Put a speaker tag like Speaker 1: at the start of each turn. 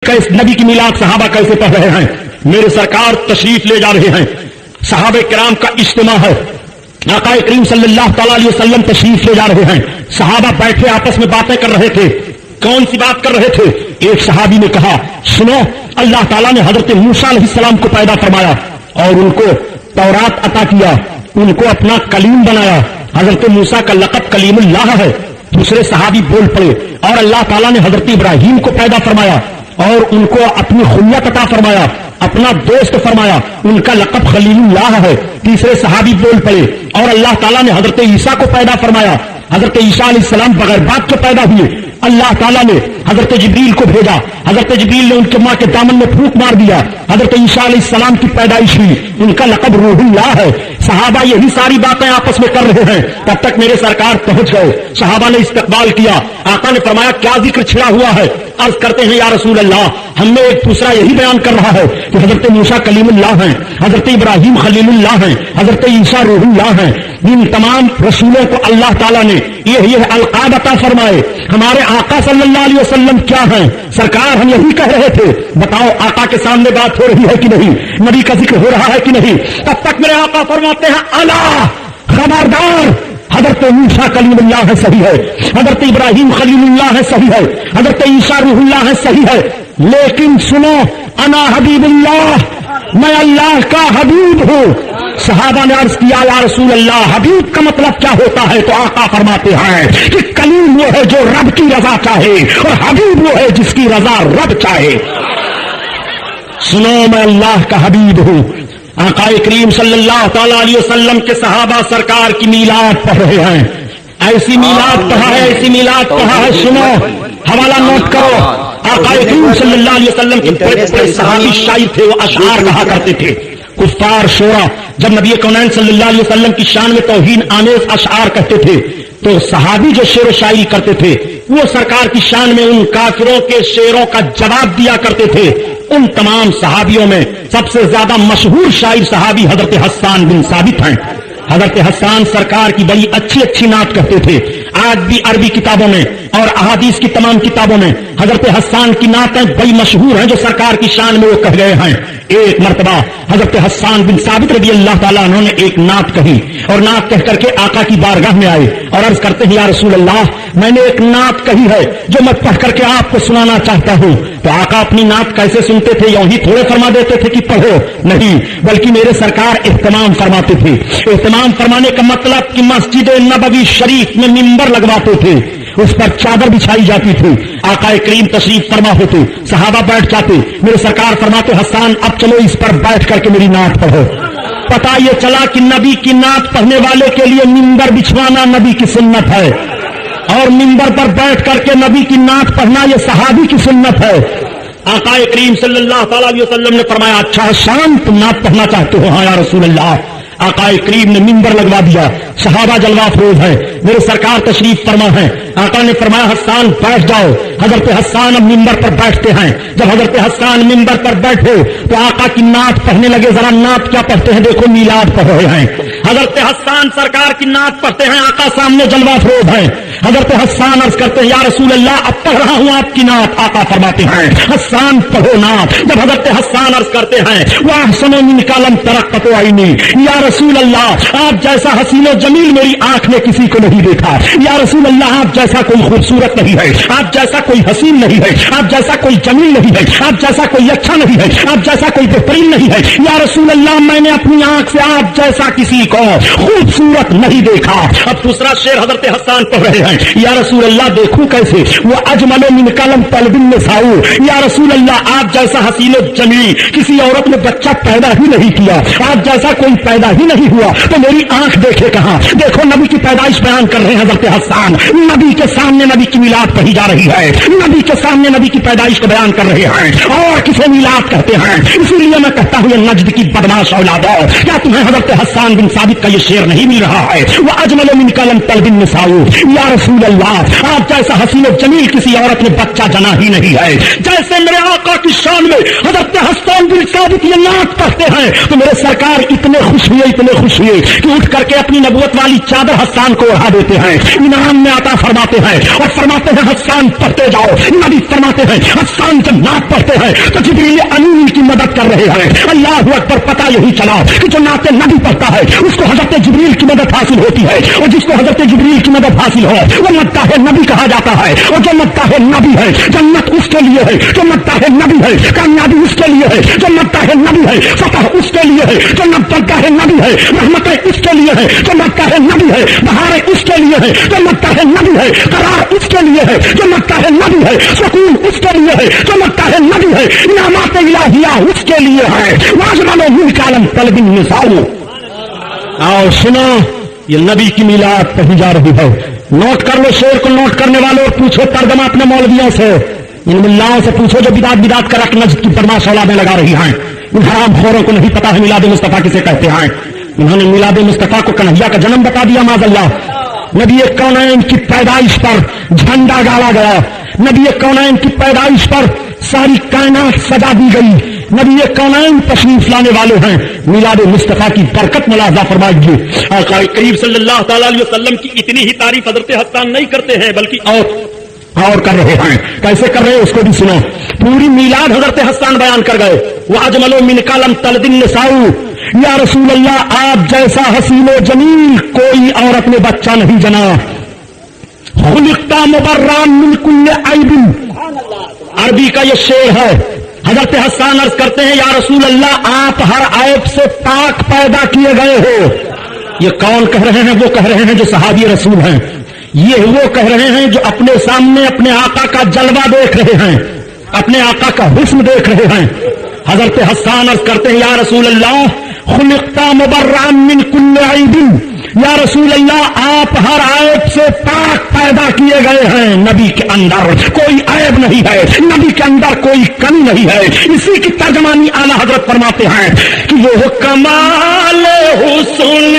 Speaker 1: कैसे नबी की मिलाद सहाबा कैसे पढ़ रहे हैं। मेरे सरकार तशरीफ ले जा रहे हैं, सहाबे किराम का इज्तिमा है, आका करीम सल्लल्लाहु अलैहि वसल्लम तशरीफ ले जा रहे हैं। सहाबा बैठे आपस में बातें कर रहे थे। कौन सी बात कर रहे थे? एक सहाबी ने कहा, सुनो, अल्लाह ताला ने हजरत मूसा अलैहिस्सलाम को पैदा फरमाया और उनको तौरात अता किया, उनको अपना कलीम बनाया। हजरत मूसा का लक़ब कलीमुल्लाह है। दूसरे सहाबी बोल पड़े, और अल्लाह ताला ने हजरत इब्राहीम को पैदा फरमाया और उनको अपनी खुल्लत अता फरमाया, अपना दोस्त फरमाया, उनका लक़ब खलीलुल्लाह है। तीसरे सहाबी बोल पड़े, और अल्लाह ताला ने हजरत ईसा को पैदा फरमाया। हजरत ईसा अलैहिस्सलाम बगैर बाप के पैदा हुए। अल्लाह ताला ने हजरत जिब्रील को भेजा, हजरत जिब्रील ने उनके मां के दामन में फूंक मार दिया, हजरत ईसा अलैहिस्सलाम की पैदाइश हुई, उनका लक़ब रूहुल्लाह है। सहाबा यही सारी बातें आपस में कर रहे हैं, तब तक मेरे सरकार पहुंच गए। सहाबा ने इस्तकबाल किया, आका ने फरमाया, क्या जिक्र छिड़ा हुआ है? अर्ज करते हैं, या रसूल अल्लाह, हमें एक दूसरा यही बयान कर रहा है कि हजरत मूसा कलीमुल्लाह हैं, हजरत इब्राहीम खलीलुल्लाह हैं, हजरत ईसा रूहुल्लाह हैं। इन तमाम रसूलों को अल्लाह ताला ने ये अलक़ाब अता फरमाए। हमारे आका सल्लल्लाहु अलैहि वसल्लम क्या हैं? सरकार, हम यही कह रहे थे, बताओ आका के सामने बात हो रही है कि नहीं, नबी का जिक्र हो रहा है कि नहीं? तब तक मेरे आका फरमाते हैं, अला, खबरदार, हजरत मूसा कलीमुल्लाह है, सही है, हजरत इब्राहीम खलीलुल्लाह है, सही है, हजरत ईसा रूहुल्लाह है, सही है, लेकिन सुनो, अना हबीबुल्लाह, मैं अल्लाह का हबीब हूं। सहाबा ने अर्ज किया, या रसूल अल्लाह, हबीब का मतलब क्या होता है? तो आका फरमाते हैं कि कलीम वो है जो रब की रजा चाहे, और हबीब वो है जिसकी रजा रब चाहे। सुनो, मैं अल्लाह का हबीब हूं। आका करीम सल्लल्लाहु अलैहि वसल्लम के सहाबा सरकार की मीलाद पढ़ रहे हैं। ऐसी मीलाद पढ़ा है, ऐसी मीलाद पढ़ा है। सुनो, हवाला नोट करो। आका करीम सल्लल्लाहु अलैहि वसल्लम के बड़े सहाबी शायर थे, वो अशआर कहा करते थे। कुफ्फार शोरा जब नबी कौनैन सल्लल्लाहु अलैहि वसल्लम की शान में तौहीन आमेज अशआर कहते थे, तो सहाबी जो शेर शायरी करते थे, वो सरकार की शान में उन काफिरों के शेरों का जवाब दिया करते थे। उन तमाम सहाबियों में सबसे ज्यादा मशहूर शायर सहाबी हजरत हस्सान बिन साबित हैं। हजरत हस्सान सरकार की बड़ी अच्छी अच्छी नात कहते थे। आज भी अरबी किताबों में और अहादीस की तमाम किताबों में हजरत हस्सान की नातें बड़ी मशहूर हैं, जो सरकार की शान में वो कह गए हैं। एक मर्तबा हजरत हस्सान बिन साबित रज़ी अल्लाह ताला अन्हु ने एक नात कही, और नात कह करके आका की बारगाह में आए और अर्ज करते हैं, या रसूल अल्लाह, मैंने एक नात कही है जो मैं पढ़ करके आपको सुनाना चाहता हूं। तो आका अपनी नात कैसे सुनते थे? यूं ही थोड़े फरमा देते थे कि पढ़ो, नहीं, बल्कि मेरे सरकार इहतमाम फरमाते थे। इहतमाम फरमाने का मतलब कि मस्जिद नबवी शरीफ में मिंबर लगवाते थे, उस पर चादर बिछाई जाती थी, आका करीम तशरीफ फरमा होते, सहाबा बैठ जाते, मेरे सरकार फरमाते, हस्सान अब चलो इस पर बैठ करके मेरी नात पढ़ो। पता ये चला कि नबी की नात पढ़ने वाले के लिए मिंबर बिछवाना नबी की सुन्नत है, और मिंबर पर बैठ करके नबी की नात पढ़ना ये सहाबी की सुन्नत है। आका करीम सल्लल्लाहु अलैहि वसल्लम ने फरमाया, अच्छा शाम तुम नात पढ़ना चाहते हो? हाँ या रसूल अल्लाह। आका करीम ने मिंबर लगवा दिया, सहाबा जलवा फरोज है, मेरे सरकार तशरीफ फरमा है। आका ने फरमाया, हस्सान बैठ जाओ। हजरत हस्सान अब मिंबर पर बैठते हैं। जब हजरत हस्सान मिंबर पर बैठे तो आका की नात पढ़ने लगे। जरा नात क्या पढ़ते हैं देखो, मीलाद पढ़ रहे हैं। हजरत हस्सान सरकार की नात पढ़ते हैं, आका सामने जलवा फरोज है। हजरत हस्सान अर्ज करते हैं, या रसूल अल्लाह, अब पढ़ रहा हूं आपकी नात। आका फरमाते हैं, हस्सान पढ़ो नात। जब हजरत हस्सान अर्ज करते हैं, वाह सनो मिन कालम तरक्कत आईनी, या रसूल अल्लाह, आप जैसा हसीनो जमील मेरी आंख ने किसी को नहीं देखा। या रसूल अल्लाह, आप जैसा कोई खूबसूरत नहीं है, आप जैसा कोई हसीन नहीं है, आप जैसा कोई जमील नहीं है, आप जैसा कोई अच्छा नहीं है, आप जैसा कोई बेहतरीन नहीं है। या रसूल अल्लाह, मैंने अपनी आंख से आप जैसा किसी को खूबसूरत नहीं देखा। अब दूसरा शेर हजरत हस्सान पढ़ रहे हैं, या रसूल अल्लाह, देखूं कैसे, वो अजमलो मिन कलम तलबिन निसाऊ। या रसूल अल्लाह, आप जैसा हसीनो जमील किसी औरत ने बच्चा पैदा ही नहीं किया, आप जैसा कोई पैदा ही नहीं हुआ, तो मेरी आंख देखे कहां? देखो नबी की पैदाइश बयान कर रहे हैं हजरत हस्सान। नबी के सामने नबी की मिलाद पढ़ी जा रही है, नबी के सामने नबी की पैदाइश को बयान कर रहे हैं, और किसे मिलाद कहते हैं। इसीलिए मैं कहता हूं, ये नजद की बदमाश औलाद, क्या तुम्हें हजरत हस्सान बिन ثابت کا یہ شعر نہیں مل رہا ہے. وَأَجْمَلُ مِنْكَ لَمْ تَلِدِ النِّسَاءُ یا رسول اللہ, آپ جیسا حسین و جمیل کسی عورت نے بچہ جنا ہی نہیں ہے. جیسے میرے آقا کی شان میں حضرت حسان بن ثابت یہ نعت پڑھتے ہیں تو میرے سرکار اتنے خوش ہوئے کہ اٹھ کر کے اپنی نبوت والی چادر حسان کو اڑا دیتے ہیں, انعام میں عطا فرماتے ہیں اور فرماتے ہیں حسان پڑھتے جاؤ. نبی فرماتے ہیں حسان جب نعت پڑھتے ہیں تو جبریل امین کی مدد کر رہے ہیں. اللہ اکبر. پتہ یہی چلا کہ جو نعت نبی پڑھتا ہے اس کو حضرت جبریل کی مدد حاصل ہوتی ہے, اور جس کو حضرت جبریل کی مدد حاصل ہو وہ مداح نبی کہا جاتا ہے. اور جو مداح نبی ہے جنت اس کے لیے ہے, جو مداح نبی ہے کامیابی اس کے لیے ہے, جو مداح نبی ہے فتح اس کے لیے ہے, جو مداح نبی ہے رحمتیں اس کے لیے ہے, جو مداح نبی ہے بہاریں اس کے لیے ہے, جو مداح نبی ہے قرار اس کے لیے ہے, جو مداح نبی ہے سکون اس کے لیے ہے, جو مداح نبی ہے انعامات الہیہ اس کے لیے ہے. واجملو من کالم طلب النساء. اور سنو یہ نبی کی میلاد کہی جا رہی ہے. نوٹ کر لو شعر کو, نوٹ کرنے والوں, اور پوچھو ترجمہ اپنے مولویوں سے, ان ملاؤں سے پوچھو جو بدعت کا رق نجد کی برماش اولادیں لگا رہی ہیں. ان حرام خوروں کو نہیں پتا ہے میلاد مصطفیٰ کسے کہتے ہیں. انہوں نے میلاد مصطفیٰ کو کنہیا کا جنم بتا دیا. معاذ اللہ. نبی کونین کی پیدائش پر جھنڈا گاڑا گیا, نبی کونین کی پیدائش پر ساری کائنات سجا دی گئی. نبی کونین تشریف لانے والے ہیں. میلاد مصطفیٰ کی برکت ملاحظہ فرمائیے. آقا کریم صلی اللہ تعالی علیہ وسلم کی اتنی ہی تعریف حضرت حسان نہیں کرتے ہیں بلکہ اور کر رہے ہیں. کیسے کر رہے ہیں اس کو بھی سنو. پوری میلاد حضرت حسان بیان کر گئے. وَأَجْمَلُ مِنْكَ لَمْ تَلِدِ النِّسَاءُ یا رسول اللہ, آپ جیسا حسین و جمیل کوئی عورت نے بچہ نہیں جنا. خُلِقْتَ مُبَرًّا مِنْ كُلِّ عَيْبٍ. عربی کا یہ شعر ہے. حضرت حسان عرض کرتے ہیں یا رسول اللہ آپ ہر عیب سے پاک پیدا کیے گئے ہو. یہ کون کہہ رہے ہیں؟ وہ کہہ رہے ہیں جو صحابی رسول ہیں. یہ وہ کہہ رہے ہیں جو اپنے سامنے اپنے آقا کا جلوہ دیکھ رہے ہیں, اپنے آقا کا حسن دیکھ رہے ہیں. حضرت حسان عرض کرتے ہیں یا رسول اللہ خلقت مبرأ من کل عیب, یا رسول اللہ آپ ہر عیب سے پاک پیدا کیے گئے ہیں. نبی کے اندر کوئی عیب نہیں ہے, نبی کے اندر کوئی کمی نہیں ہے. اسی کی ترجمانی اعلیٰ حضرت فرماتے ہیں کہ وہ کمال حسن